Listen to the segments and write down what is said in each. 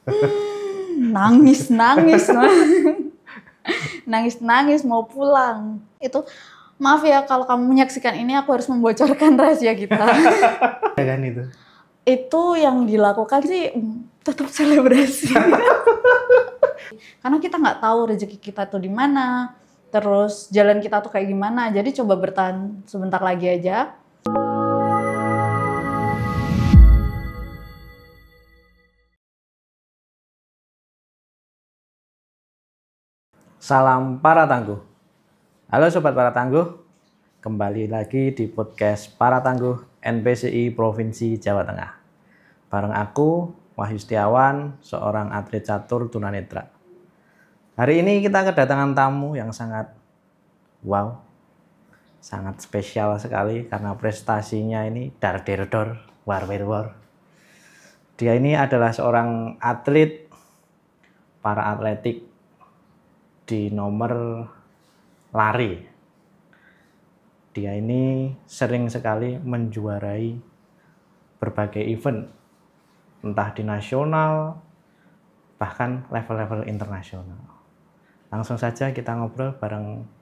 Nangis, nangis, nangis, nangis mau pulang. Itu maaf ya kalau kamu menyaksikan ini, aku harus membocorkan rahasia kita. Ya kan itu. Itu yang dilakukan sih tetap selebrasi. Karena kita nggak tahu rezeki kita tuh di mana, terus jalan kita tuh kayak gimana. Jadi coba bertahan sebentar lagi aja. Salam para tangguh. Halo sobat para tangguh, kembali lagi di podcast Para Tangguh NPCI Provinsi Jawa Tengah. Bareng aku, Wahyu Setiawan, seorang atlet catur tunanetra. Hari ini kita kedatangan tamu yang sangat wow, sangat spesial sekali karena prestasinya ini dar der dor, war wer war. Dia ini adalah seorang atlet para atletik di nomor lari. Dia ini sering sekali menjuarai berbagai event, entah di nasional, bahkan level-level internasional. Langsung saja kita ngobrol bareng.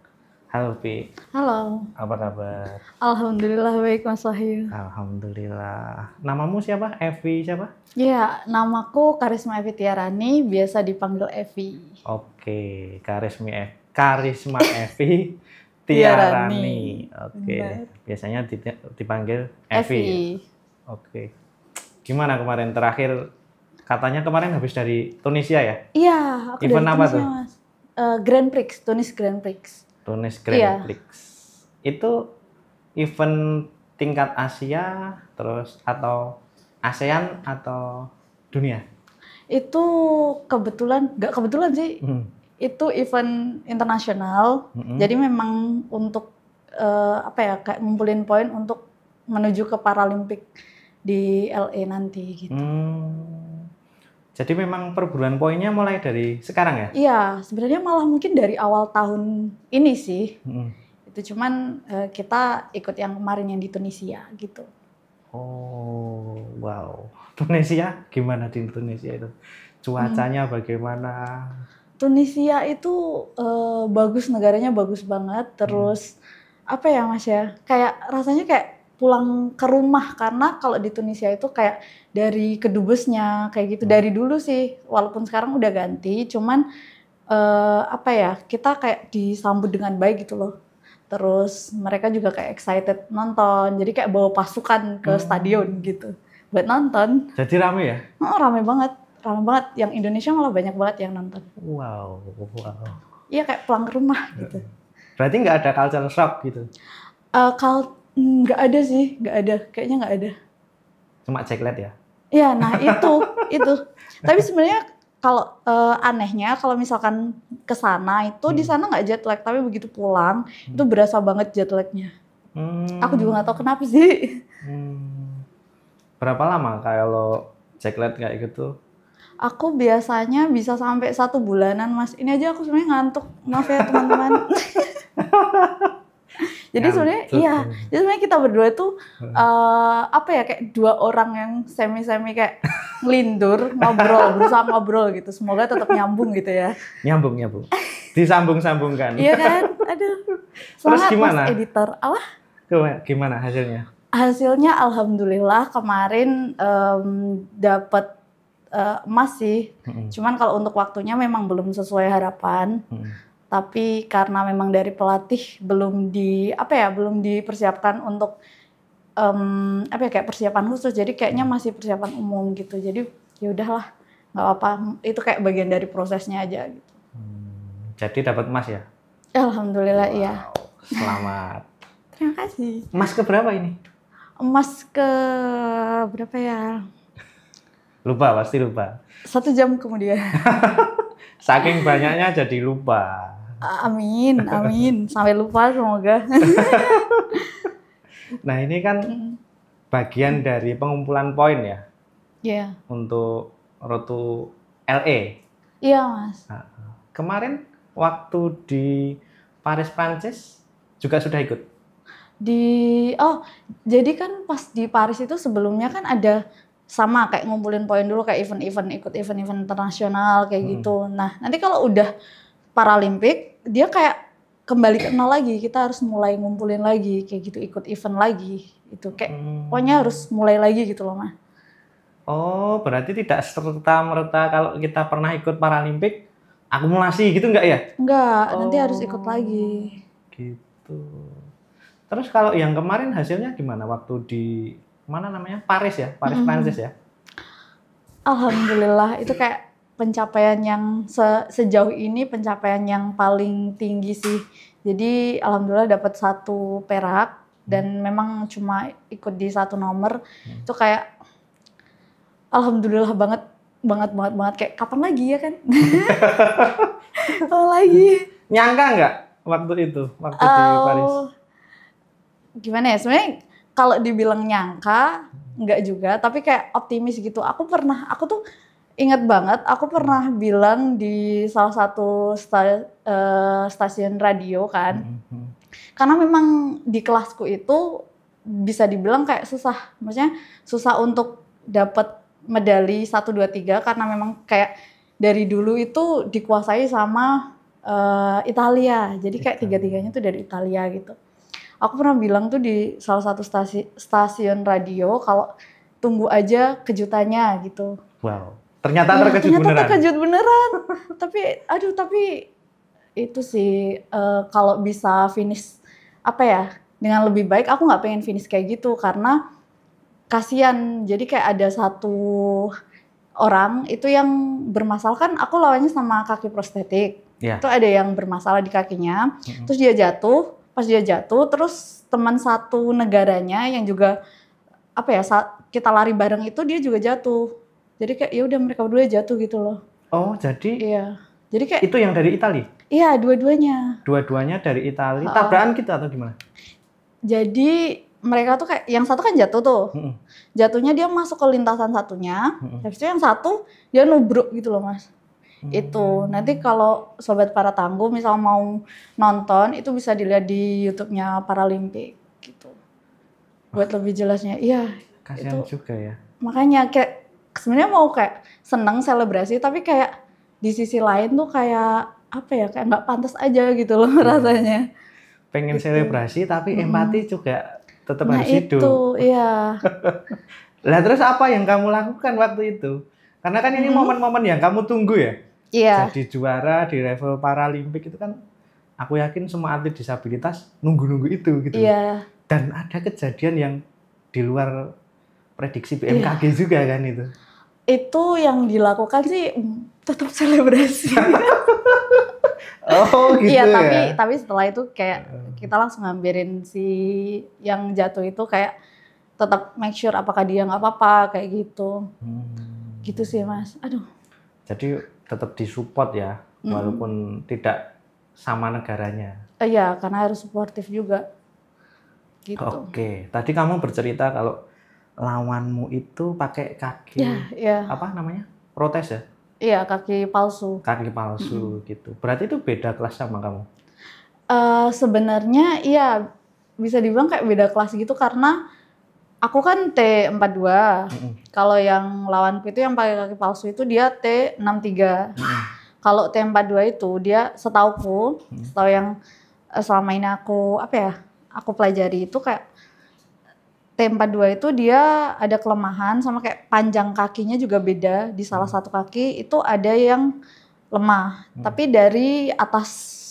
Halo Pi. Halo. Apa kabar? Alhamdulillah baik Mas Wahyu. Alhamdulillah. Namamu siapa? Evi siapa? Ya, namaku Karisma Evi Tiarani, biasa dipanggil Evi. Oke, Karisma Evi Tiarani. Oke, biasanya dipanggil Evi. Oke. Gimana kemarin terakhir? Katanya kemarin habis dari Tunisia ya? Iya, aku event dari apa Tunisia, tuh? Mas. Grand Prix, Tunis Grand Prix. Tunis Grand Prix. Itu event tingkat Asia terus atau ASEAN atau dunia? Itu nggak kebetulan sih. Itu event internasional. Jadi memang untuk kayak ngumpulin poin untuk menuju ke Paralimpik di LA nanti gitu. Jadi memang per bulan poinnya mulai dari sekarang ya? Iya, sebenarnya malah mungkin dari awal tahun ini sih. Itu cuman kita ikut yang kemarin yang di Tunisia gitu. Oh, wow. Tunisia gimana di Tunisia itu? Cuacanya bagaimana? Tunisia itu bagus, negaranya bagus banget. Terus apa ya Mas ya? Kayak rasanya kayak pulang ke rumah, karena kalau di Tunisia itu kayak dari kedubesnya kayak gitu dari dulu sih, walaupun sekarang udah ganti, cuman kita kayak disambut dengan baik gitu loh. Terus mereka juga kayak excited nonton, jadi kayak bawa pasukan ke stadion gitu buat nonton. Jadi rame ya? Oh, rame banget. Yang Indonesia malah banyak banget yang nonton. Wow. Iya, kayak pulang ke rumah gitu. Berarti nggak ada culture shock gitu? Nggak ada sih, kayaknya nggak ada. Cuma ceklet ya? Iya, nah itu. Tapi sebenarnya kalau anehnya kalau misalkan ke sana itu di sana nggak jet lag, tapi begitu pulang itu berasa banget jet lagnya. Aku juga nggak tahu kenapa sih. Berapa lama kalau ceklet kayak gitu? Aku biasanya bisa sampai 1 bulanan, Mas. Ini aja aku sebenarnya ngantuk, maaf ya teman-teman. Jadi sebenarnya kita berdua tuh kayak 2 orang yang semi kayak ngelindur, berusaha ngobrol gitu. Semoga tetap nyambung gitu ya. Nyambung. Disambung-sambungkan. Iya kan? Aduh. Terus Semangat gimana? Mas editor. Gimana hasilnya? Hasilnya alhamdulillah kemarin dapat emas sih. Cuman kalau untuk waktunya memang belum sesuai harapan. Tapi karena memang dari pelatih belum dipersiapkan untuk kayak persiapan khusus, jadi kayaknya masih persiapan umum gitu. Jadi ya udahlah, nggak apa-apa, itu kayak bagian dari prosesnya aja gitu. Jadi dapat emas ya? Alhamdulillah. Wow, iya. Selamat. Terima kasih. Emas ke berapa ini? Emas ke berapa ya? Pasti lupa. 1 jam kemudian. Saking banyaknya jadi lupa. Amin. Sampai lupa semoga. Nah ini kan bagian dari pengumpulan poin ya? Iya. Untuk Road to LA? Iya Mas. Kemarin waktu di Paris, Prancis juga sudah ikut? Jadi kan pas di Paris itu sebelumnya kan ada sama kayak ngumpulin poin dulu kayak ikut event-event internasional kayak gitu. Nah, nanti kalau udah Paralimpik, dia kayak kembali ke nol lagi. Kita harus mulai ngumpulin lagi kayak gitu, ikut event lagi. Itu kayak pokoknya harus mulai lagi gitu loh, Mas. Oh, berarti tidak serta-merta kalau kita pernah ikut Paralimpik akumulasi gitu enggak ya? Enggak, nanti harus ikut lagi. Gitu. Terus kalau yang kemarin hasilnya gimana waktu di mana namanya? Paris ya? Paris Prancis ya? Alhamdulillah itu kayak pencapaian yang sejauh ini pencapaian yang paling tinggi sih. Jadi alhamdulillah dapat 1 perak dan memang cuma ikut di 1 nomor. Itu kayak alhamdulillah banget kayak kapan lagi ya kan? Kapan lagi? Nyangka nggak waktu itu, waktu di Paris? Gimana ya, sebenarnya kalau dibilang nyangka nggak juga, tapi kayak optimis gitu. Aku tuh ingat banget, aku pernah bilang di salah satu stasiun radio kan, karena memang di kelasku itu bisa dibilang kayak susah, maksudnya susah untuk dapat medali 1, 2, 3 karena memang kayak dari dulu itu dikuasai sama Italia, jadi kayak tiga-tiganya tuh dari Italia gitu. Aku pernah bilang tuh di salah satu stasiun radio kalau tunggu aja kejutannya gitu. Wow, ternyata terkejut beneran. Ternyata terkejut beneran. tapi itu sih kalau bisa finish apa ya dengan lebih baik, aku nggak pengen finish kayak gitu karena kasihan. Jadi kayak ada 1 orang itu yang bermasalah, kan aku lawannya sama kaki prostetik. Itu ada yang bermasalah di kakinya, terus dia jatuh. Pas dia jatuh, terus teman satu negaranya yang juga apa ya, kita lari bareng itu dia juga jatuh. Jadi kayak ya udah mereka berdua jatuh gitu loh. Oh, jadi iya. Jadi kayak itu yang dari Italia? Iya, dua-duanya. Dua-duanya dari Italia. Tabrakan kita atau gimana? Jadi mereka tuh kayak yang satu kan jatuh tuh. Jatuhnya dia masuk ke lintasan satunya. Habis itu yang satu dia nubruk gitu loh, Mas. Itu nanti kalau sobat para tangguh misal mau nonton itu bisa dilihat di YouTube-nya Paralimpik gitu. Buat lebih jelasnya. Iya, kasihan itu juga ya. Makanya kayak sebenarnya mau kayak seneng selebrasi tapi kayak di sisi lain tuh kayak apa ya, kayak nggak pantas aja gitu loh rasanya. Pengen gitu. Selebrasi tapi empati juga tetap harus hidup. Itu, iya. Lah terus apa yang kamu lakukan waktu itu? Karena kan ini momen-momen yang kamu tunggu ya. Iya. Jadi juara di level Paralimpik itu kan aku yakin semua atlet disabilitas nunggu-nunggu itu gitu. Iya. Dan ada kejadian yang di luar prediksi BMKG juga kan itu. Itu yang dilakukan sih tetap selebrasi. Oh gitu ya. Iya, tapi setelah itu kayak kita langsung ngambilin si yang jatuh itu kayak tetap make sure apakah dia nggak apa-apa kayak gitu. Gitu sih, Mas. Aduh. Jadi tetap disupport ya, walaupun tidak sama negaranya. Iya, karena harus suportif juga. Gitu. Oke, tadi kamu bercerita kalau lawanmu itu pakai kaki apa namanya? Protes ya? Iya, kaki palsu. Kaki palsu gitu. Berarti itu beda kelas sama kamu? Sebenarnya iya, bisa dibilang kayak beda kelas gitu karena aku kan T42. Kalau yang lawanku itu yang pakai kaki palsu itu dia T63. Kalau T42 itu dia setahu yang selama ini aku aku pelajari itu kayak T42 itu dia ada kelemahan sama kayak panjang kakinya juga beda. Di salah satu kaki itu ada yang lemah, tapi dari atas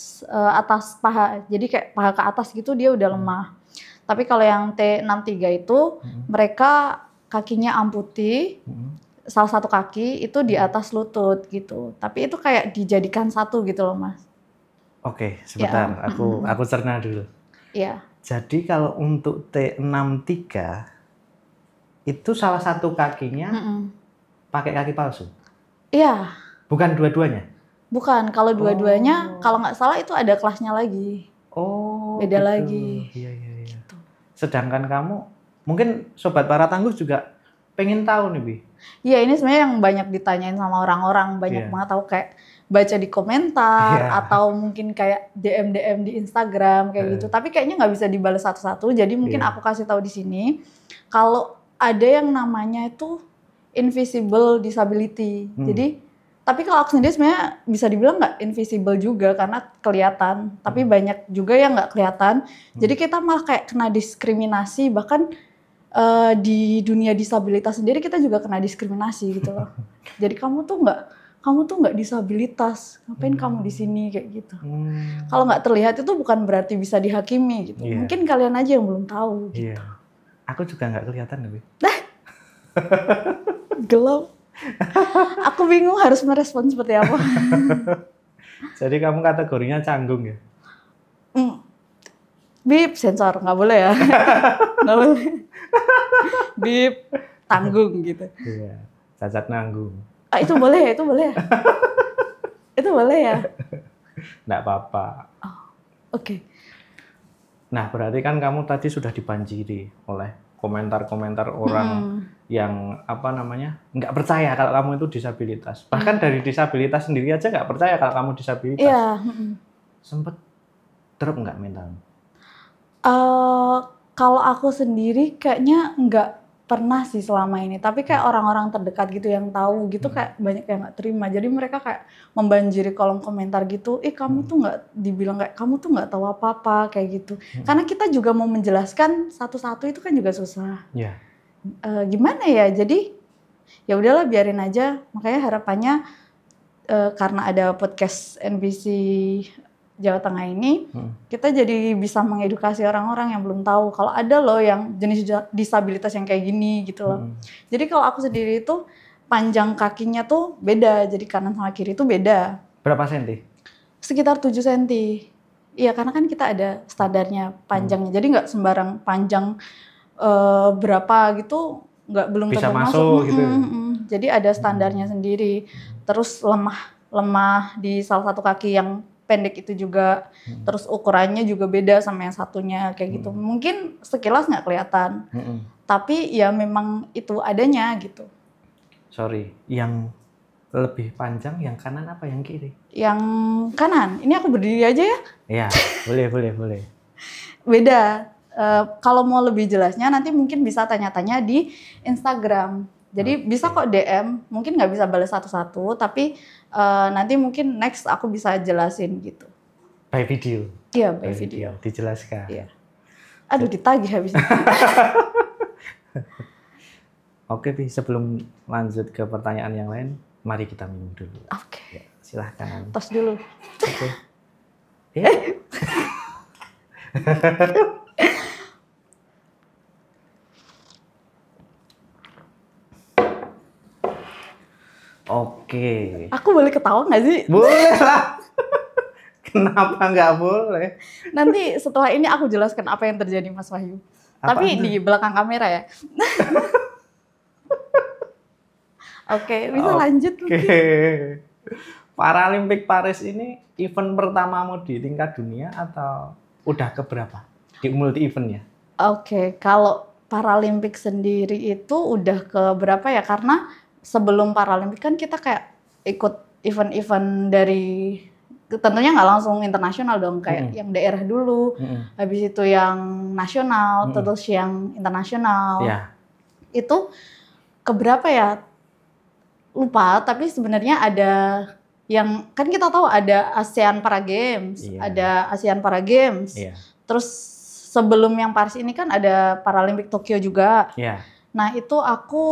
paha. Jadi kayak paha ke atas gitu dia udah lemah. Tapi kalau yang T63 itu mereka kakinya amputi, salah satu kaki itu di atas lutut gitu. Tapi itu kayak dijadikan satu gitu loh, Mas. Oke, sebentar. Aku cerna dulu. Iya. Jadi kalau untuk T63 itu salah satu kakinya pakai kaki palsu? Iya. Bukan dua-duanya? Bukan. Kalau dua-duanya kalau nggak salah itu ada kelasnya lagi. Oh, beda gitu. lagi. Iya. Gitu. Sedangkan kamu, mungkin Sobat Para Tangguh juga pengen tahu nih, Bi. Iya, ini sebenarnya yang banyak ditanyain sama orang-orang. Banyak banget tahu kayak baca di komentar atau mungkin kayak DM di Instagram kayak gitu. Tapi kayaknya nggak bisa dibalas satu-satu. Jadi mungkin aku kasih tahu di sini. Kalau ada yang namanya itu invisible disability. Jadi, tapi kalau aku sendiri sebenarnya bisa dibilang nggak invisible juga karena kelihatan. Tapi banyak juga yang nggak kelihatan. Jadi kita malah kayak kena diskriminasi. Bahkan di dunia disabilitas sendiri kita juga kena diskriminasi gitu loh. Jadi kamu tuh nggak disabilitas, ngapain kamu di sini kayak gitu. Kalau nggak terlihat itu bukan berarti bisa dihakimi gitu. Mungkin kalian aja yang belum tahu. Gitu. Aku juga nggak kelihatan lebih. Gelap. Aku bingung harus merespon seperti apa. Jadi kamu kategorinya canggung ya? Bip, sensor, nggak boleh ya. Nggak boleh. Bip, tanggung gitu. Iya, cacat nanggung. Itu boleh ya, itu boleh ya? Itu boleh ya? Nggak apa-apa. Oh, oke. Nah, berarti kan kamu tadi sudah dibanjiri oleh komentar-komentar orang yang nggak percaya kalau kamu itu disabilitas. Bahkan dari disabilitas sendiri aja nggak percaya kalau kamu disabilitas. Iya. Sempet drop nggak mental? Kalau aku sendiri kayaknya nggak pernah sih selama ini. Tapi kayak orang-orang terdekat gitu yang tahu gitu kayak banyak yang nggak terima. Jadi mereka kayak membanjiri kolom komentar gitu. Kamu tuh nggak dibilang kayak kamu tuh nggak tahu apa-apa kayak gitu. Karena kita juga mau menjelaskan satu-satu itu kan juga susah. Yeah. Gimana ya? Jadi ya udahlah biarin aja. Makanya harapannya karena ada podcast NBC Jawa Tengah ini, kita jadi bisa mengedukasi orang-orang yang belum tahu kalau ada loh yang jenis disabilitas yang kayak gini gitu loh. Jadi kalau aku sendiri itu panjang kakinya tuh beda, jadi kanan sama kiri itu beda. Berapa senti? Sekitar 7 senti. Iya, karena kan kita ada standarnya panjangnya, jadi nggak sembarang panjang berapa gitu, belum bisa tentu masuk gitu. Jadi ada standarnya sendiri. Terus lemah di salah satu kaki yang pendek itu juga, terus ukurannya juga beda sama yang satunya kayak gitu. Mungkin sekilas nggak kelihatan, tapi ya memang itu adanya gitu. Sorry, yang lebih panjang yang kanan apa yang kiri? Yang kanan, ini aku berdiri aja ya? Iya, boleh. Beda. Kalau mau lebih jelasnya nanti mungkin bisa tanya-tanya di Instagram. Jadi bisa kok DM, mungkin nggak bisa balas satu-satu, tapi nanti mungkin next aku bisa jelasin gitu. By video? Iya, by video. Dijelaskan? Iya. Aduh, ditagih habis. Oke, Pi, sebelum lanjut ke pertanyaan yang lain, mari kita minum dulu. Oke. Ya, silahkan. Tos dulu. Oke. Oke. Aku boleh ketawa nggak sih? Boleh lah. Kenapa nggak boleh? Nanti setelah ini aku jelaskan apa yang terjadi Mas Wahyu. Tapi di belakang kamera ya. Oke, bisa lanjut mungkin. Paralimpik Paris ini event pertamamu di tingkat dunia atau udah keberapa? Di multi event ya? Oke, kalau Paralimpik sendiri itu udah keberapa ya? Karena sebelum Paralimpik kan kita kayak ikut event-event dari, tentunya nggak langsung internasional dong, kayak yang daerah dulu, habis itu yang nasional, terus yang internasional. Yeah. Itu keberapa ya? Lupa, tapi sebenarnya ada yang, kan kita tahu ada ASEAN Para Games, ada ASEAN Para Games, terus sebelum yang Paris ini kan ada Paralimpik Tokyo juga. Nah itu aku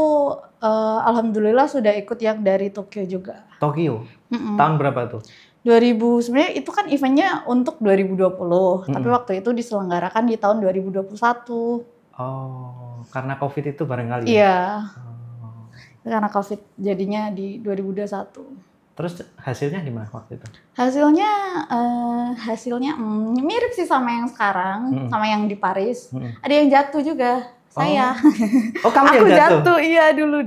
alhamdulillah sudah ikut yang dari Tokyo juga. Tokyo? Tahun berapa tuh? 2000, sebenarnya itu kan eventnya untuk 2020, tapi waktu itu diselenggarakan di tahun 2021. Oh, karena COVID itu barangkali ya? Iya, karena COVID jadinya di 2021. Terus hasilnya gimana waktu itu? Hasilnya mirip sih sama yang sekarang, sama yang di Paris. Ada yang jatuh juga. Saya. Oh, kamu aku yang jatuh? Iya dulu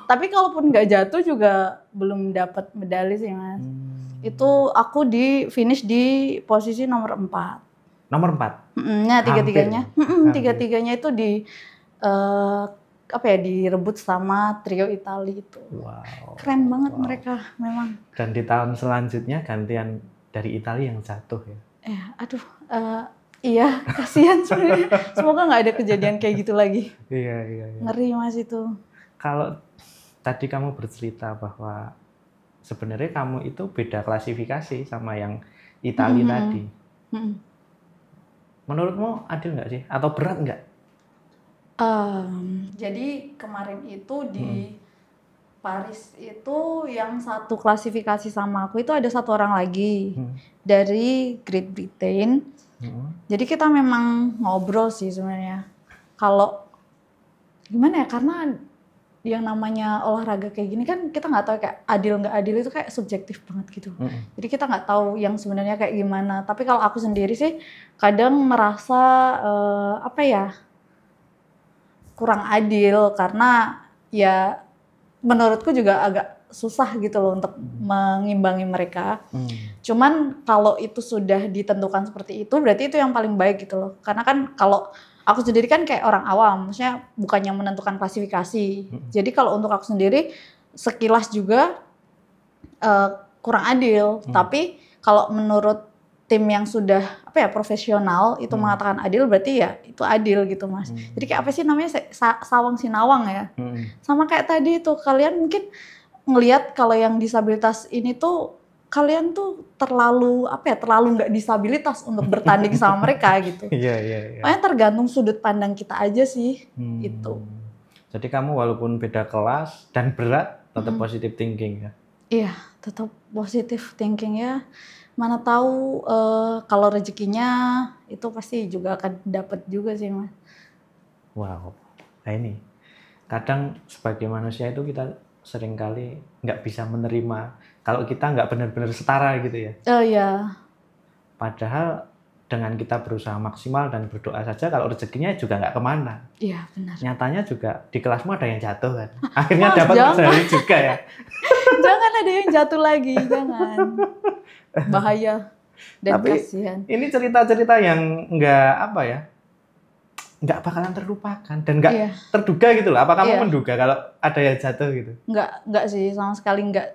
Tapi kalaupun nggak jatuh juga belum dapat medali sih Mas. Itu aku di finish di posisi nomor 4. Nomor 4? Nah, tiga-tiganya itu di direbut sama trio Itali itu. Wow. Keren banget mereka memang. Dan di tahun selanjutnya gantian dari Itali yang jatuh ya? Iya, kasihan sebenarnya. Semoga nggak ada kejadian kayak gitu lagi. Iya. Ngeri Mas itu. Kalau tadi kamu bercerita bahwa sebenarnya kamu itu beda klasifikasi sama yang Itali tadi. Menurutmu adil nggak sih? Atau berat nggak? Jadi kemarin itu di Paris itu yang satu klasifikasi sama aku itu ada satu orang lagi dari Great Britain. Jadi kita memang ngobrol sih sebenarnya. Kalau gimana ya, karena yang namanya olahraga kayak gini kan kita nggak tahu kayak adil nggak adil itu kayak subjektif banget gitu. Jadi kita nggak tahu yang sebenarnya kayak gimana. Tapi kalau aku sendiri sih kadang merasa kurang adil karena ya menurutku juga agak susah gitu loh untuk mengimbangi mereka. Cuman kalau itu sudah ditentukan seperti itu berarti itu yang paling baik gitu loh. Karena kan kalau aku sendiri kan kayak orang awam, maksudnya bukan yang menentukan klasifikasi. Jadi kalau untuk aku sendiri sekilas juga kurang adil. Tapi kalau menurut tim yang sudah profesional itu mengatakan adil, berarti ya itu adil gitu Mas. Jadi kayak apa sih namanya sawang sinawang ya. Sama kayak tadi tuh kalian mungkin ngelihat kalau yang disabilitas ini tuh kalian tuh terlalu nggak disabilitas untuk bertanding sama mereka gitu. Iya. Makanya tergantung sudut pandang kita aja sih itu. Jadi kamu walaupun beda kelas dan berat tetap positive thinking ya? Iya, tetap positive thinking ya. Mana tahu kalau rezekinya itu pasti juga akan dapat juga sih Mas. Wow, nah ini kadang sebagai manusia itu kita seringkali nggak bisa menerima kalau kita nggak benar-benar setara gitu ya. Oh iya. Padahal dengan kita berusaha maksimal dan berdoa saja kalau rezekinya juga nggak kemana. Iya benar. Nyatanya juga di kelasmu ada yang jatuh kan. Akhirnya dapat medali juga ya. Jangan ada yang jatuh lagi, jangan. Bahaya dan tapi kasihan. Ini cerita-cerita yang nggak bakalan terlupakan dan nggak terduga gitu loh. Apa kamu menduga kalau ada yang jatuh gitu? Nggak sih, sama sekali nggak.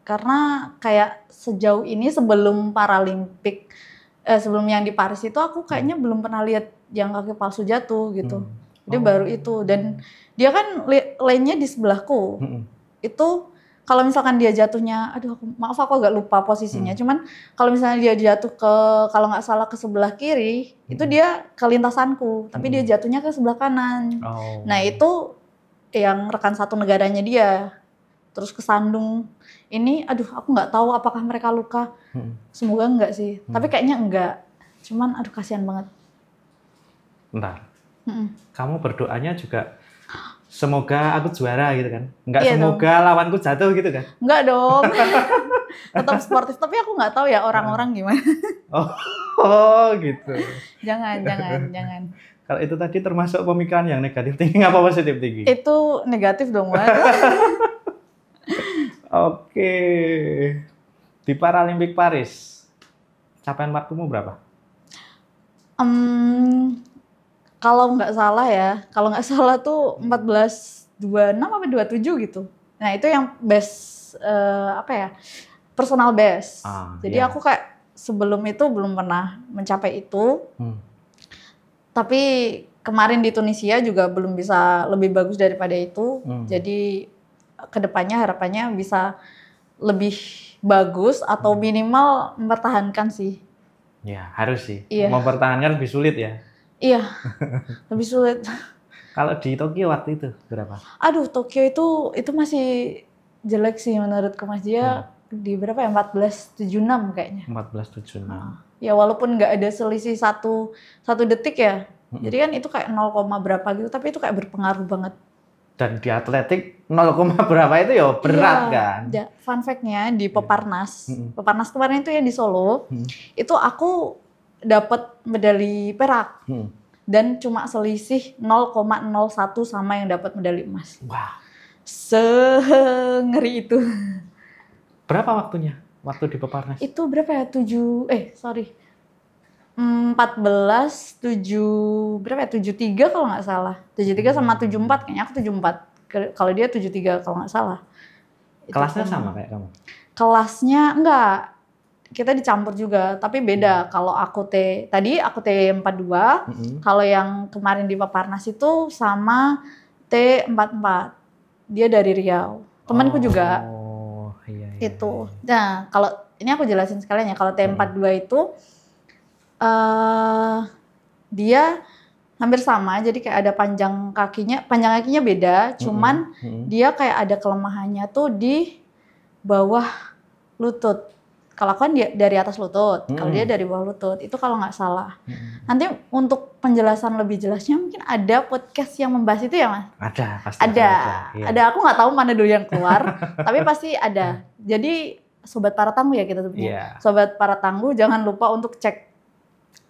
Karena kayak sejauh ini sebelum Paralimpik, sebelum yang di Paris itu aku kayaknya belum pernah lihat yang kaki palsu jatuh gitu. Jadi baru itu, dan dia kan lane-nya di sebelahku. Itu kalau misalkan dia jatuhnya, maaf aku agak lupa posisinya. Cuman kalau misalnya dia jatuh kalau nggak salah ke sebelah kiri, itu dia ke lintasanku. Tapi dia jatuhnya ke sebelah kanan. Nah itu yang rekan satu negaranya dia. Terus kesandung. Ini, aku nggak tahu apakah mereka luka. Semoga enggak sih. Tapi kayaknya enggak. Cuman, kasihan banget. Bentar. Kamu berdoanya juga semoga aku juara gitu kan? Enggak semoga dong. Lawanku jatuh gitu kan? Enggak dong. Tetap sportif. Tapi aku nggak tahu ya orang-orang gimana. Oh gitu. Jangan. Kalau itu tadi termasuk pemikiran yang negatif tinggi apa positif tinggi? Itu negatif dong, Mas. Oke. Di Paralimpik Paris, capaian waktumu berapa? Kalau nggak salah tuh 14.26 apa 27 gitu. Nah itu yang best personal best. Jadi aku kayak sebelum itu belum pernah mencapai itu. Tapi kemarin di Tunisia juga belum bisa lebih bagus daripada itu. Jadi kedepannya harapannya bisa lebih bagus atau minimal mempertahankan sih. Ya harus sih. Mempertahankan lebih sulit ya. Iya, lebih sulit. Kalau di Tokyo waktu itu berapa? Tokyo itu masih jelek sih menurutku Mas. Dia di berapa ya? 14.76 kayaknya. 14.76. Ya walaupun nggak ada selisih satu detik ya. Jadi kan itu kayak 0, berapa gitu, tapi itu kayak berpengaruh banget. Dan di atletik 0, berapa itu ya berat kan? Fun fact-nya di Peparnas. Peparnas kemarin itu yang di Solo. Itu aku dapat medali perak dan cuma selisih 0,01 sama yang dapat medali emas. Wah, ngeri itu. Berapa waktunya? Waktu di Peparnas? Itu berapa ya? 73 kalau nggak salah. 73 sama 74 kayaknya, aku 74. Kalau dia 73 kalau nggak salah. Kelasnya sama kayak kamu? Kelasnya enggak. Kita dicampur juga, tapi beda. Kalau aku T42, kalau yang kemarin di Peparnas itu sama T44. Dia dari Riau. Temanku juga. Iya. Itu. Nah, kalau ini aku jelasin sekalian ya. Kalau T42 itu dia hampir sama. Jadi kayak ada panjang kakinya beda. Cuman dia kayak ada kelemahannya tuh di bawah lutut. Kalau kan dia dari atas lutut, kalau dia dari bawah lutut. Itu kalau nggak salah. Nanti untuk penjelasan lebih jelasnya mungkin ada podcast yang membahas itu ya, Mas? Ada, pasti ada. Iya. Ada, aku nggak tahu mana dulu yang keluar, tapi pasti ada. Jadi Sobat Para Tangguh ya kita sebutnya. Iya. Sobat Para Tangguh jangan lupa untuk cek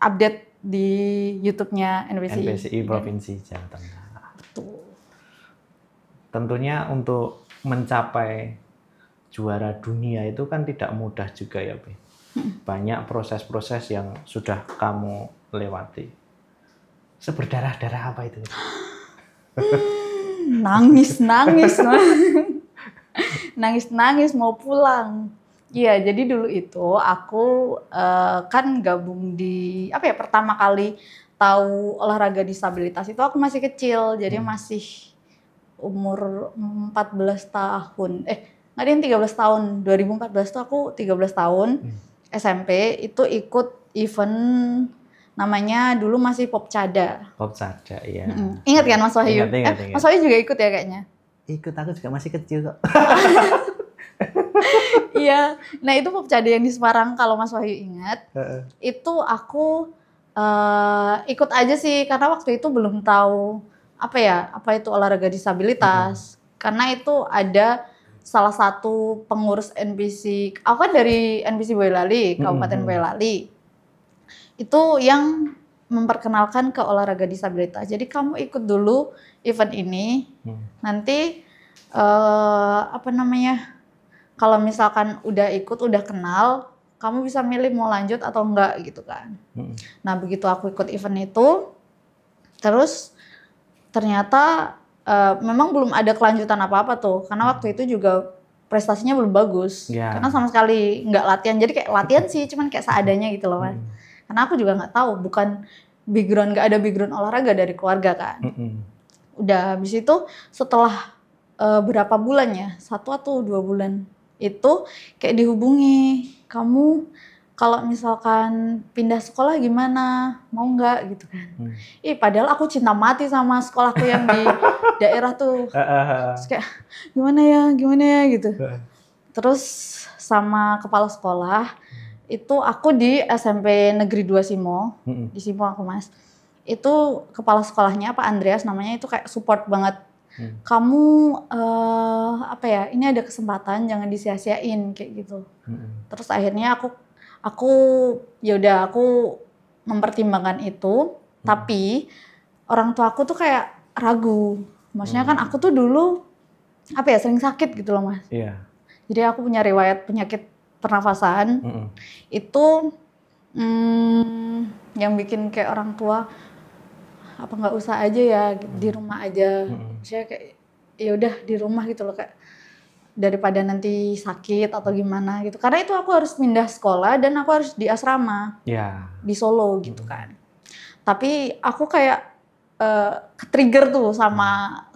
update di YouTube-nya NPCI. NPCI Provinsi Jawa Tengah. Betul. Tentunya untuk mencapai juara dunia itu kan tidak mudah juga ya, Be. Banyak proses-proses yang sudah kamu lewati. Seberdarah-darah apa itu? Nangis mau pulang. Iya, jadi dulu itu aku kan gabung di pertama kali tahu olahraga disabilitas itu aku masih kecil, jadi masih umur 14 tahun. Nggak ada yang 13 tahun. 2014 tuh aku 13 tahun. SMP itu ikut event namanya dulu masih Popcada. Popcada, iya. Ingat kan Mas Wahyu? Ingat. Mas Wahyu juga ikut ya kayaknya? Ikut, aku juga masih kecil kok. Iya. Nah itu Popcada yang di Semarang kalau Mas Wahyu ingat. Itu aku ikut aja sih karena waktu itu belum tahu apa itu olahraga disabilitas. Karena itu ada salah satu pengurus NPC, aku kan dari NPC Boyolali, Kabupaten Boyolali, itu yang memperkenalkan ke olahraga disabilitas. Jadi kamu ikut dulu event ini, nanti kalau misalkan udah ikut, udah kenal, kamu bisa milih mau lanjut atau enggak gitu kan. Nah begitu aku ikut event itu, terus ternyata memang belum ada kelanjutan apa-apa tuh, karena waktu itu juga prestasinya belum bagus, karena sama sekali nggak latihan, jadi kayak latihan sih, cuman kayak seadanya gitu loh Mas. Karena aku juga nggak tahu, bukan nggak ada background olahraga dari keluarga kan. Udah habis itu setelah berapa bulan ya, 1 atau 2 bulan itu kayak dihubungi, kamu kalau misalkan pindah sekolah gimana, mau nggak gitu kan. Padahal aku cinta mati sama sekolahku yang di daerah tuh. Terus kayak gimana ya gitu. Terus sama kepala sekolah, itu aku di SMP Negeri 2 Simo, di Simo aku Mas. Itu kepala sekolahnya Pak Andreas namanya, itu kayak support banget. Kamu ini ada kesempatan, jangan disia-siain kayak gitu. Terus akhirnya aku mempertimbangkan itu, tapi orang tua aku tuh kayak ragu. Maksudnya kan aku tuh dulu sering sakit gitu loh Mas. Iya. Jadi aku punya riwayat penyakit pernafasan. Itu yang bikin kayak orang tua apa nggak usah aja ya, di rumah aja. Maksudnya kayak ya udah di rumah gitu loh, kayak daripada nanti sakit atau gimana gitu. Karena itu aku harus pindah sekolah dan aku harus di asrama di Solo gitu kan. Tapi aku kayak ke-trigger tuh sama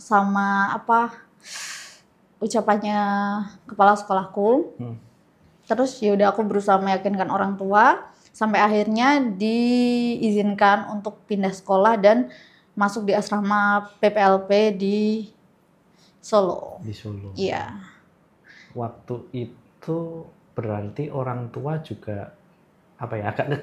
ucapannya kepala sekolahku. Terus ya udah aku berusaha meyakinkan orang tua sampai akhirnya diizinkan untuk pindah sekolah dan masuk di asrama PPLP di Solo. Di Solo. Iya. Waktu itu berarti orang tua juga agak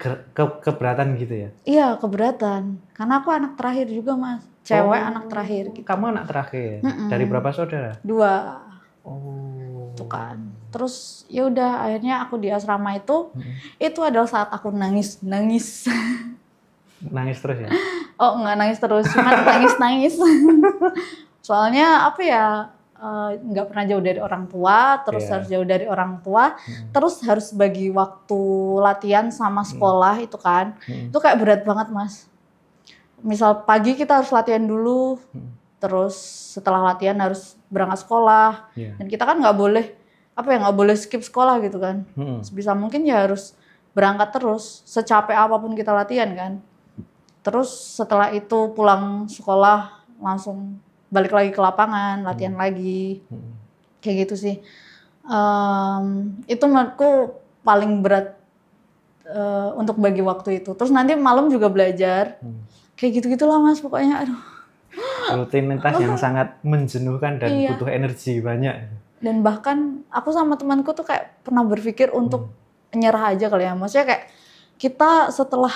keberatan gitu ya? Iya, keberatan. Karena aku anak terakhir juga Mas. Cewek anak terakhir gitu. Kamu anak terakhir? Dari berapa saudara? 2. Tuh kan. Terus ya udah akhirnya aku di asrama itu adalah saat aku nangis. Nangis terus ya? Oh, enggak nangis terus, cuma nangis. Soalnya nggak pernah jauh dari orang tua, terus harus jauh dari orang tua, terus harus bagi waktu latihan sama sekolah itu kan, itu kayak berat banget Mas. Misal pagi kita harus latihan dulu, terus setelah latihan harus berangkat sekolah, dan kita kan nggak boleh skip sekolah gitu kan. Sebisa mungkin ya harus berangkat terus, secapek apapun kita latihan kan. Terus setelah itu pulang sekolah langsung balik lagi ke lapangan, latihan lagi. Kayak gitu sih. Itu menurutku paling berat untuk bagi waktu itu. Terus nanti malam juga belajar. Kayak gitu-gitulah Mas pokoknya. Aduh. Rutinitas yang sangat menjenuhkan dan butuh energi banyak. Dan bahkan aku sama temanku tuh kayak pernah berpikir untuk nyerah aja kali ya. Maksudnya kayak kita setelah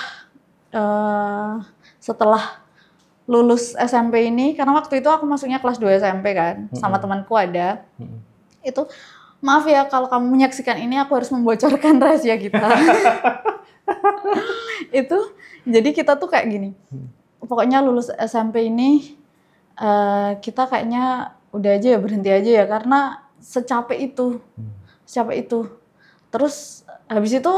lulus SMP ini, karena waktu itu aku masuknya kelas 2 SMP kan, sama temanku ada. Itu, maaf ya kalau kamu menyaksikan ini aku harus membocorkan rahasia kita. Itu, jadi kita tuh kayak gini, pokoknya lulus SMP ini kita kayaknya udah aja ya, berhenti aja ya, karena secapek itu. Terus habis itu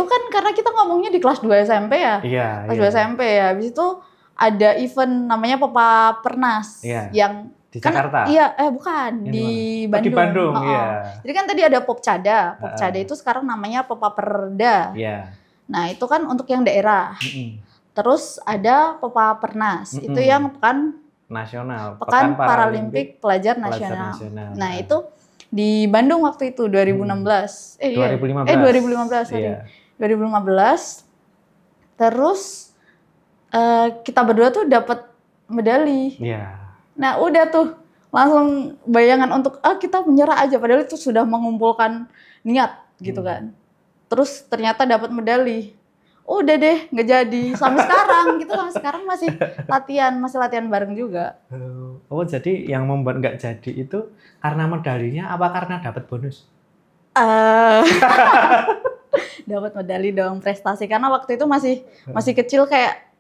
kan karena kita ngomongnya di kelas 2 SMP ya, kelas 2 SMP ya, habis itu ada event namanya Pepa Pernas yang di Jakarta? Bukan, di Bandung. Di Bandung, Jadi kan tadi ada Popcada itu sekarang namanya Pepa Perda. Nah itu kan untuk yang daerah. Terus ada Pepa Pernas, itu yang pekan Paralimpik Pelajar Nasional. Nah itu di Bandung waktu itu 2016. 2015. Terus kita berdua tuh dapat medali. Nah udah tuh langsung bayangan untuk kita menyerah aja, padahal itu sudah mengumpulkan niat gitu kan. Terus ternyata dapat medali. Udah deh, nggak jadi sampai sekarang gitu. Sampai sekarang masih latihan bareng juga. Oh, jadi yang membuat nggak jadi itu karena medalinya apa karena dapat bonus? Dapat medali dong, prestasi, karena waktu itu masih kecil kayak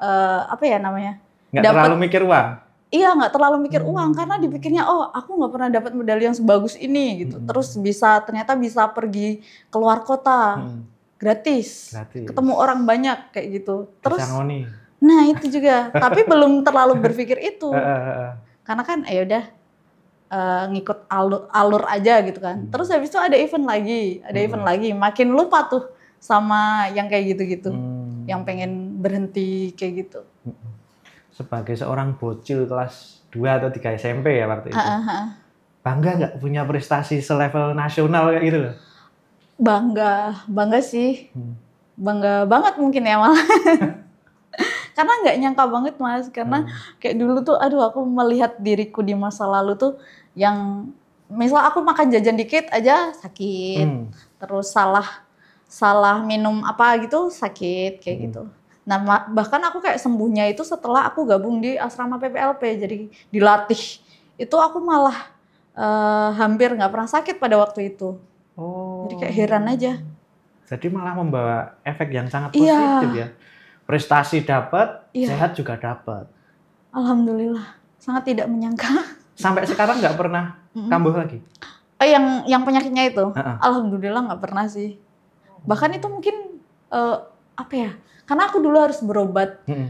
apa ya namanya? Nggak terlalu mikir uang. Iya, nggak terlalu mikir uang karena dipikirnya aku nggak pernah dapat medali yang sebagus ini gitu. Terus ternyata bisa pergi keluar kota. Gratis, ketemu orang banyak kayak gitu. Terus, nah itu juga. Tapi belum terlalu berpikir itu, karena kan ya udah ngikut alur aja gitu kan. Terus habis itu ada event lagi, makin lupa tuh sama yang kayak gitu-gitu, yang pengen berhenti kayak gitu. Sebagai seorang bocil kelas 2 atau 3 SMP ya waktu itu, bangga nggak punya prestasi selevel nasional kayak gitu loh? Bangga sih, bangga banget mungkin ya malah. Karena nggak nyangka banget Mas, karena kayak dulu tuh aku melihat diriku di masa lalu tuh yang misal aku makan jajan dikit aja sakit, terus salah minum apa gitu sakit kayak gitu. Nah bahkan aku kayak sembuhnya itu setelah aku gabung di asrama PPLP, jadi dilatih itu aku malah hampir nggak pernah sakit pada waktu itu. Jadi kayak heran aja. Jadi malah membawa efek yang sangat positif ya. Prestasi dapat, sehat juga dapat. Alhamdulillah, sangat tidak menyangka. Sampai sekarang nggak pernah kambuh lagi? Yang penyakitnya itu? Alhamdulillah nggak pernah sih. Bahkan itu mungkin apa ya? Karena aku dulu harus berobat 6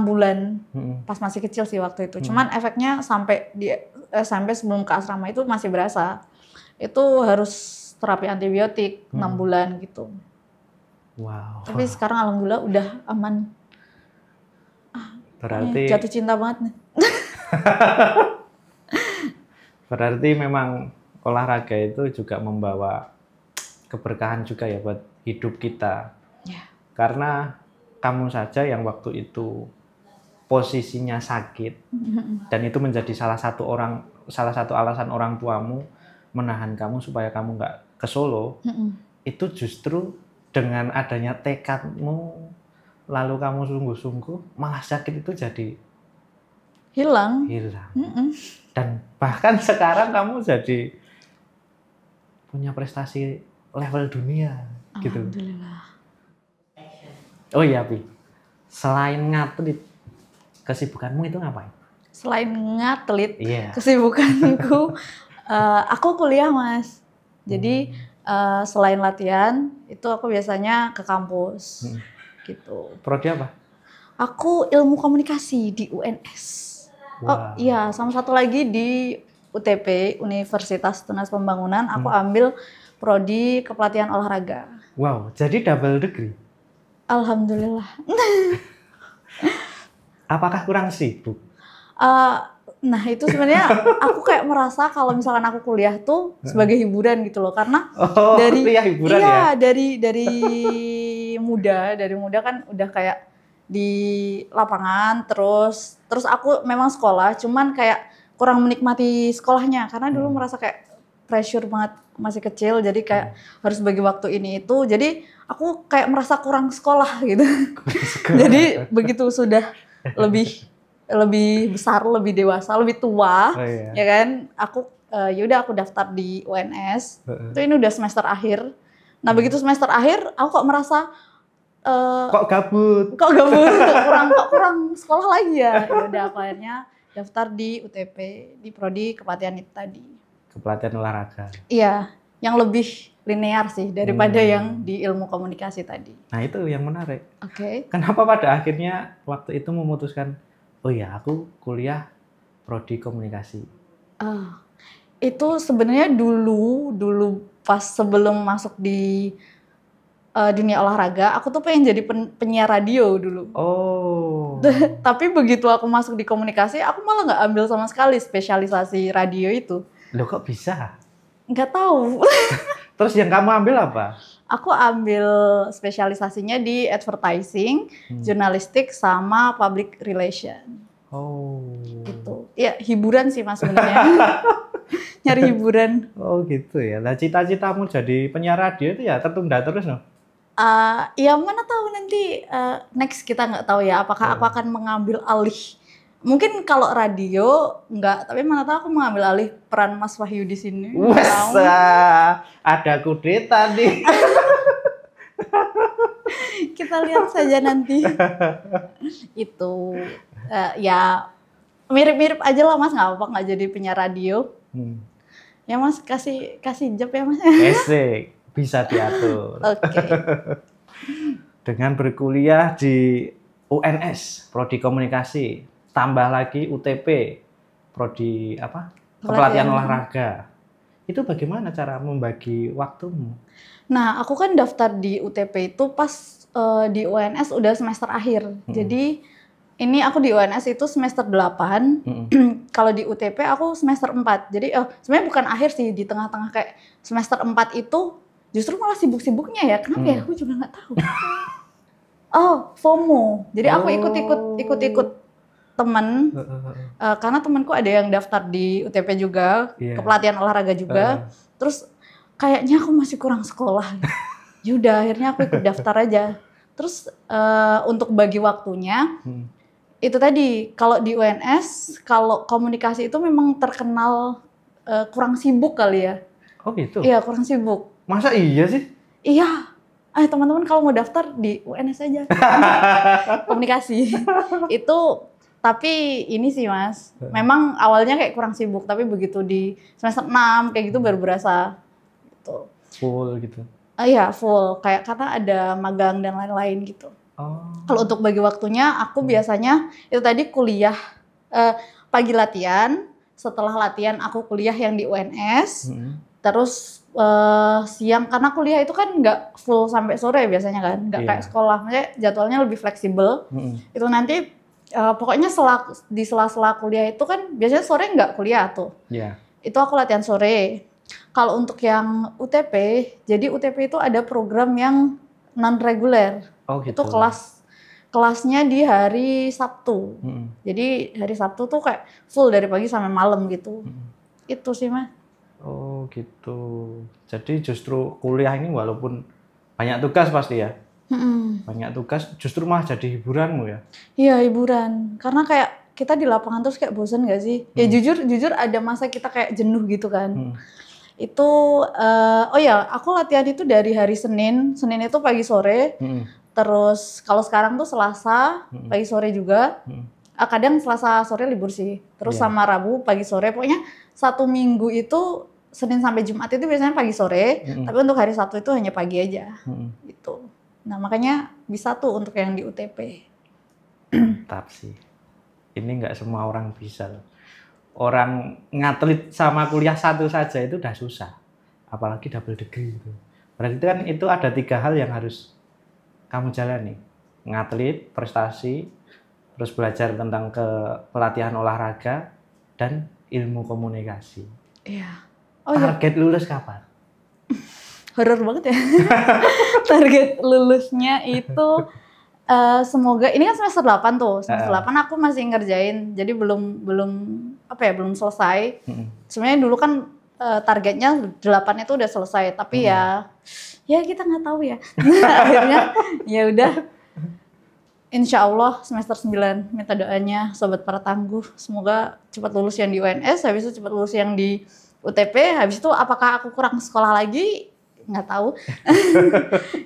bulan pas masih kecil sih waktu itu. Cuman efeknya sampai sebelum ke asrama itu masih berasa. Itu harus terapi antibiotik 6 bulan gitu. Wow. Tapi sekarang alhamdulillah udah aman. Berarti jatuh cinta banget nih. Berarti memang olahraga itu juga membawa keberkahan juga ya buat hidup kita. Karena kamu saja yang waktu itu posisinya sakit dan itu menjadi salah satu alasan orang tuamu menahan kamu supaya kamu nggak ke Solo. Itu justru dengan adanya tekadmu lalu kamu sungguh-sungguh malah sakit itu jadi hilang. Dan bahkan sekarang kamu jadi punya prestasi level dunia gitu. Alhamdulillah. Oh iya Pi, selain ngatlet kesibukanmu itu ngapain? Selain ngatlet, kesibukanku aku kuliah Mas. Jadi selain latihan itu aku biasanya ke kampus gitu. Prodi apa? Aku ilmu komunikasi di UNS. Oh iya, sama satu lagi di UTP, Universitas Tunas Pembangunan. Aku ambil prodi kepelatihan olahraga. Wow, jadi double degree? Alhamdulillah. Apakah kurang sibuk? Nah itu sebenarnya aku kayak merasa kalau misalkan aku kuliah tuh sebagai hiburan gitu loh, karena dari kuliah hiburan iya ya. dari muda kan udah kayak di lapangan, terus aku memang sekolah, cuman kayak kurang menikmati sekolahnya karena dulu merasa kayak pressure banget masih kecil, jadi kayak harus bagi waktu ini itu, jadi aku kayak merasa kurang sekolah gitu. Jadi begitu sudah lebih besar, lebih dewasa, lebih tua, iya. ya kan? Aku yaudah aku daftar di UNS. Itu ini udah semester akhir. Nah begitu semester akhir, aku kok merasa Kok gabut? kok kurang sekolah lagi ya. Ya udah aku akhirnya daftar di UTP, di prodi kepelatihan itu tadi. Kepelatihan olahraga. Iya, yang lebih linear sih daripada yang di ilmu komunikasi tadi. Nah itu yang menarik. Oke. Kenapa pada akhirnya waktu itu memutuskan, oh ya aku kuliah prodi komunikasi? Itu sebenarnya dulu pas sebelum masuk di dunia olahraga, aku tuh pengen jadi penyiar radio dulu. Oh. Tapi begitu aku masuk di komunikasi, aku malah nggak ambil sama sekali spesialisasi radio itu. Loh kok bisa? Nggak tahu. Terus yang kamu ambil apa? Aku ambil spesialisasinya di advertising, jurnalistik, sama public relation. Oh. Gitu. Ya hiburan sih mas sebenarnya. Nyari hiburan. Oh gitu ya. Nah cita-citamu jadi penyiar radio itu ya tertunda terus no? Ya mana tahu nanti next kita nggak tahu ya apakah aku akan mengambil alih. Mungkin kalau radio enggak, tapi mana tahu aku mengambil alih peran Mas Wahyu di sini. Wah, ada kudeta nih. Kita lihat saja nanti. Itu ya mirip-mirip aja lah mas, nggak apa-apa nggak jadi penyiar radio. Ya mas kasih job ya mas. Esek, bisa diatur. Oke. Dengan berkuliah di UNS, prodi komunikasi, tambah lagi UTP, prodi apa? Kepelatihan olahraga. Itu bagaimana cara membagi waktumu? Nah, aku kan daftar di UTP itu pas di UNS udah semester akhir. Jadi ini aku di UNS itu semester 8. Kalau di UTP aku semester 4. Jadi sebenarnya bukan akhir sih, di tengah-tengah kayak semester 4 itu justru malah sibuk-sibuknya ya. Kenapa ya? Aku juga nggak tahu. FOMO. Jadi aku ikut teman, karena temanku ada yang daftar di UTP juga, kepelatihan olahraga juga. Terus kayaknya aku masih kurang sekolah. Yaudah akhirnya aku ikut daftar aja. Terus untuk bagi waktunya, itu tadi kalau di UNS, kalau komunikasi itu memang terkenal kurang sibuk kali ya. Oh gitu? Iya kurang sibuk. Masa iya sih? Iya. Teman-teman kalau mau daftar di UNS aja. Komunikasi. Itu tapi ini sih mas, memang awalnya kayak kurang sibuk, tapi begitu di semester 6 kayak gitu baru berasa gitu. Full gitu? Iya full, kayak karena ada magang dan lain-lain gitu. Kalau untuk bagi waktunya, aku biasanya itu tadi kuliah, pagi latihan, setelah latihan aku kuliah yang di UNS, terus siang, karena kuliah itu kan nggak full sampai sore biasanya kan, nggak kayak sekolah, maksudnya jadwalnya lebih fleksibel. Itu nanti pokoknya di sela-sela kuliah itu kan biasanya sore nggak kuliah tuh. Itu aku latihan sore. Kalau untuk yang UTP, jadi UTP itu ada program yang non reguler. Gitu. Itu kelasnya di hari Sabtu. Jadi hari Sabtu tuh kayak full dari pagi sampai malam gitu. Itu sih mas. Oh gitu. Jadi justru kuliah ini walaupun banyak tugas pasti ya. Banyak tugas justru malah jadi hiburanmu ya? Iya hiburan, karena kayak kita di lapangan terus kayak bosan gak sih? Ya jujur ada masa kita kayak jenuh gitu kan. Itu aku latihan itu dari hari Senin itu pagi sore. Terus kalau sekarang tuh Selasa pagi sore juga. Kadang Selasa sore libur sih. Terus sama Rabu pagi sore. Pokoknya 1 minggu itu Senin sampai Jumat itu biasanya pagi sore. Tapi untuk hari Sabtu itu hanya pagi aja. Gitu. Nah makanya bisa tuh untuk yang di UTP. Mantap sih. Ini nggak semua orang bisa. Orang ngatlet sama kuliah satu saja itu udah susah. Apalagi double degree itu. Berarti kan itu ada 3 hal yang harus kamu jalani. Ngatlet, prestasi, terus belajar tentang pelatihan olahraga, dan ilmu komunikasi. Iya. Oh iya. Target lulus kapan? Horor banget ya. Target lulusnya itu semoga ini kan semester 8 tuh. Semester 8 aku masih ngerjain. Jadi belum selesai. Sebenarnya dulu kan targetnya 8 itu udah selesai, tapi ya kita nggak tahu ya. Akhirnya ya udah. Insya Allah semester 9 minta doanya Sobat Para Tangguh. Semoga cepat lulus yang di UNS, habis itu cepat lulus yang di UTP, habis itu apakah aku kurang sekolah lagi? Nggak tahu.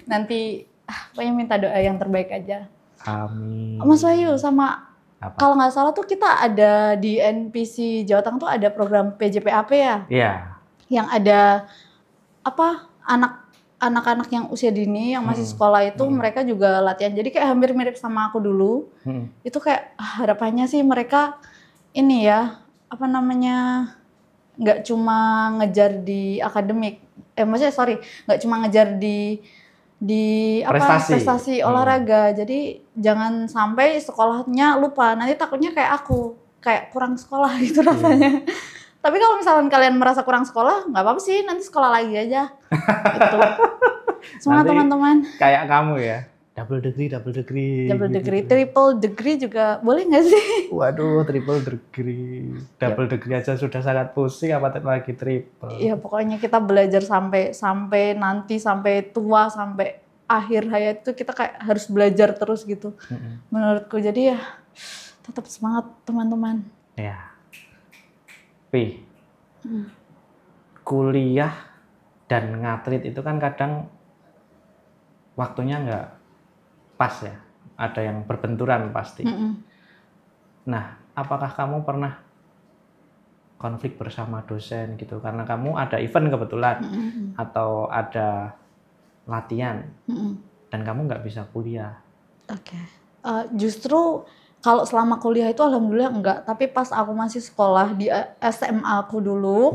Nanti pokoknya minta doa yang terbaik aja. Amin. Mas Wahyu sama kalau nggak salah tuh kita ada di NPC Jawa Tengah tuh ada program PJPAP ya? Iya. Yang ada anak-anak yang usia dini yang masih sekolah itu mereka juga latihan. Jadi kayak hampir mirip sama aku dulu. Itu kayak harapannya sih mereka ini ya, nggak cuma ngejar di akademik. Nggak cuma ngejar di prestasi olahraga. Jadi jangan sampai sekolahnya lupa. Nanti takutnya kayak aku, kayak kurang sekolah gitu rasanya. Tapi kalau misalkan kalian merasa kurang sekolah, nggak apa-apa sih, nanti sekolah lagi aja. Gitu. Semangat teman-teman. Kayak kamu ya, double degree. Triple degree juga boleh nggak sih? Waduh, triple degree. Double degree aja sudah sangat pusing, apalagi lagi triple. Iya, pokoknya kita belajar sampai tua, sampai akhir hayat itu kita kayak harus belajar terus gitu. Menurutku, jadi ya tetap semangat teman-teman. Ya. Kuliah dan ngatrit itu kan kadang waktunya nggak pas ya, ada yang berbenturan pasti. Nah, apakah kamu pernah konflik bersama dosen gitu karena kamu ada event kebetulan atau ada latihan dan kamu nggak bisa kuliah? Oke. Justru kalau selama kuliah itu alhamdulillah enggak, tapi pas aku masih sekolah di SMA aku dulu,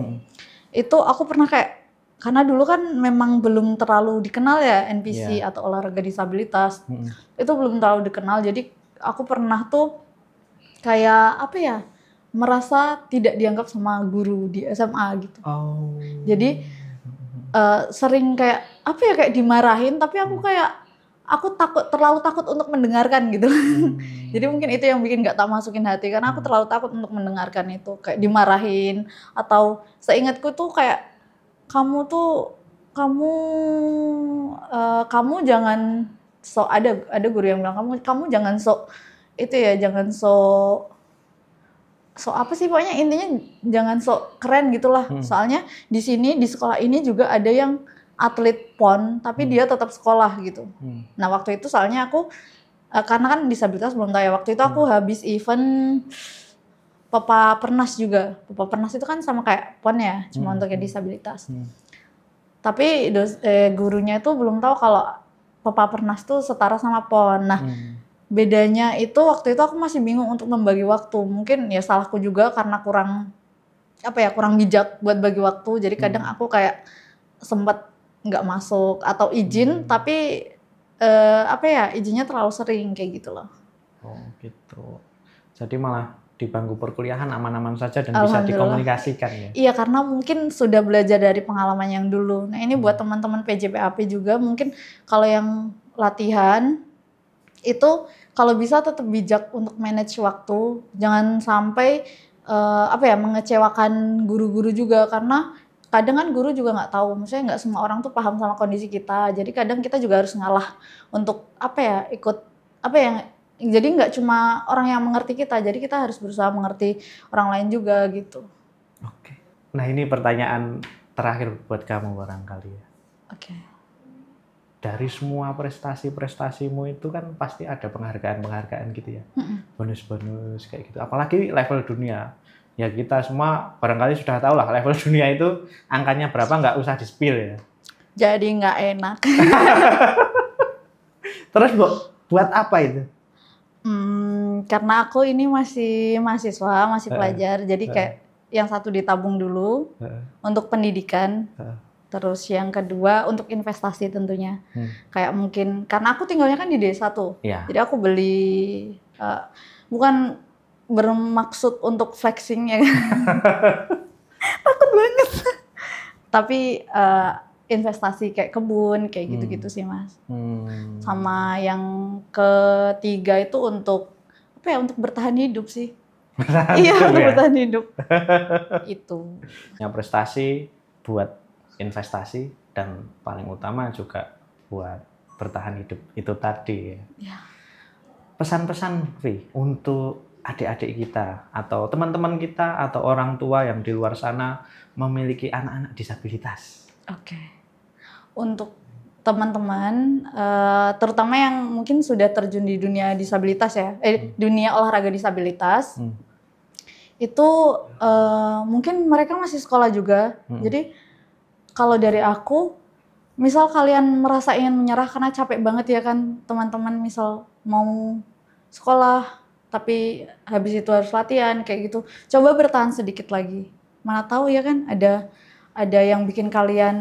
itu aku pernah kayak, karena dulu kan memang belum terlalu dikenal ya NPC atau olahraga disabilitas, itu belum terlalu dikenal, jadi aku pernah tuh kayak merasa tidak dianggap sama guru di SMA gitu. Jadi sering kayak kayak dimarahin, tapi aku terlalu takut untuk mendengarkan gitu. Jadi mungkin itu yang bikin gak tak masukin hati, karena aku terlalu takut untuk mendengarkan itu, kayak dimarahin atau seingatku tuh kayak kamu jangan sok, ada guru yang bilang kamu jangan sok pokoknya intinya jangan sok keren gitulah. Soalnya di sini di sekolah ini juga ada yang atlet PON tapi dia tetap sekolah gitu. Nah waktu itu soalnya aku karena kan disabilitas belum tahu ya, waktu itu aku habis event Papa Pernas juga. Papa Pernas itu kan sama kayak PON ya, cuma untuk yang disabilitas. Tapi gurunya itu belum tahu kalau Papa Pernas tuh setara sama PON. Nah bedanya itu waktu itu aku masih bingung untuk membagi waktu. Mungkin ya salahku juga karena kurang bijak buat bagi waktu. Jadi kadang aku kayak sempat nggak masuk atau izin tapi izinnya terlalu sering kayak gitu loh. Oh gitu. Jadi malah di bangku perkuliahan aman-aman saja dan bisa dikomunikasikan ya? Iya, karena mungkin sudah belajar dari pengalaman yang dulu. Nah ini buat teman-teman PJPAP juga, mungkin kalau yang latihan itu kalau bisa tetap bijak untuk manage waktu. Jangan sampai mengecewakan guru-guru juga, karena kadang kan guru juga nggak tahu, maksudnya nggak semua orang tuh paham sama kondisi kita. Jadi kadang kita juga harus ngalah untuk jadi nggak cuma orang yang mengerti kita, jadi kita harus berusaha mengerti orang lain juga gitu. Oke. Nah ini pertanyaan terakhir buat kamu barangkali ya. Oke. Dari semua prestasi-prestasimu itu kan pasti ada penghargaan-penghargaan gitu ya. Bonus-bonus kayak gitu. Apalagi level dunia. Ya kita semua barangkali sudah tahu lah level dunia itu angkanya berapa, nggak usah di-spill ya. Jadi nggak enak. Terus buat apa itu? Karena aku ini masih mahasiswa, masih pelajar, jadi kayak yang satu ditabung dulu untuk pendidikan, terus yang kedua untuk investasi tentunya. Kayak mungkin karena aku tinggalnya kan di desa tuh, jadi aku beli bukan bermaksud untuk flexing ya kan. Takut banget. Tapi investasi kayak kebun kayak gitu-gitu sih Mas. Sama yang ketiga itu untuk apa ya, untuk bertahan hidup sih. Iya, untuk bertahan hidup. Itu. Yang prestasi buat investasi dan paling utama juga buat bertahan hidup itu tadi. Ya. Pesan-pesan Vi untuk adik-adik kita atau teman-teman kita atau orang tua yang di luar sana memiliki anak-anak disabilitas. Oke. Untuk teman-teman, terutama yang mungkin sudah terjun di dunia disabilitas ya, dunia olahraga disabilitas, itu mungkin mereka masih sekolah juga. Jadi kalau dari aku, misal kalian merasa ingin menyerah karena capek banget ya kan teman-teman, misal mau sekolah tapi habis itu harus latihan kayak gitu, coba bertahan sedikit lagi. Mana tahu ya kan ada yang bikin kalian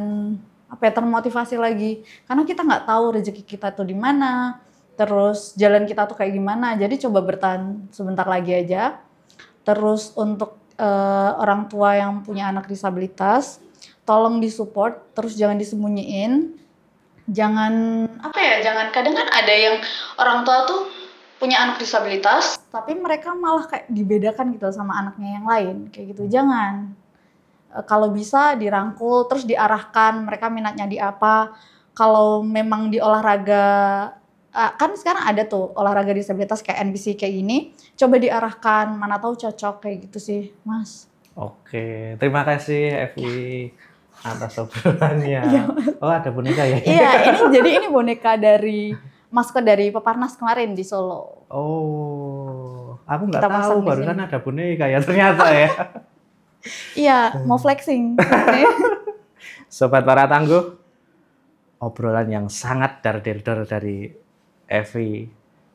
apa ya, termotivasi lagi, karena kita nggak tahu rezeki kita tuh di mana, terus jalan kita tuh kayak gimana. Jadi coba bertahan sebentar lagi aja. Terus untuk orang tua yang punya anak disabilitas, tolong disupport, terus jangan disembunyiin. Jangan apa ya, jangan, kadang kan ada yang orang tua tuh punya anak disabilitas tapi mereka malah kayak dibedakan gitu sama anaknya yang lain kayak gitu. Jangan. Kalau bisa dirangkul, terus diarahkan mereka minatnya di apa. Kalau memang di olahraga, kan sekarang ada tuh olahraga disabilitas kayak NPC kayak gini, coba diarahkan, mana tahu cocok kayak gitu sih Mas. Oke, terima kasih Evi atas obrolannya. Oh, ada boneka ya? Iya, ini boneka dari maskot dari Peparnas kemarin di Solo. Oh, aku nggak tahu barusan ada boneka ya ternyata ya. Iya, mau flexing. Sobat Para Tangguh, obrolan yang sangat dar-der dari Evi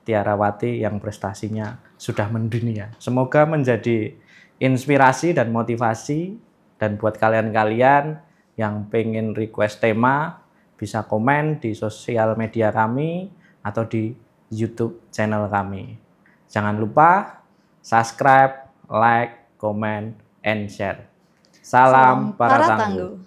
Tiarawati yang prestasinya sudah mendunia. Semoga menjadi inspirasi dan motivasi, dan buat kalian-kalian yang pengen request tema bisa komen di sosial media kami atau di YouTube channel kami. Jangan lupa subscribe, like, comment, and share. Salam Para Tangguh.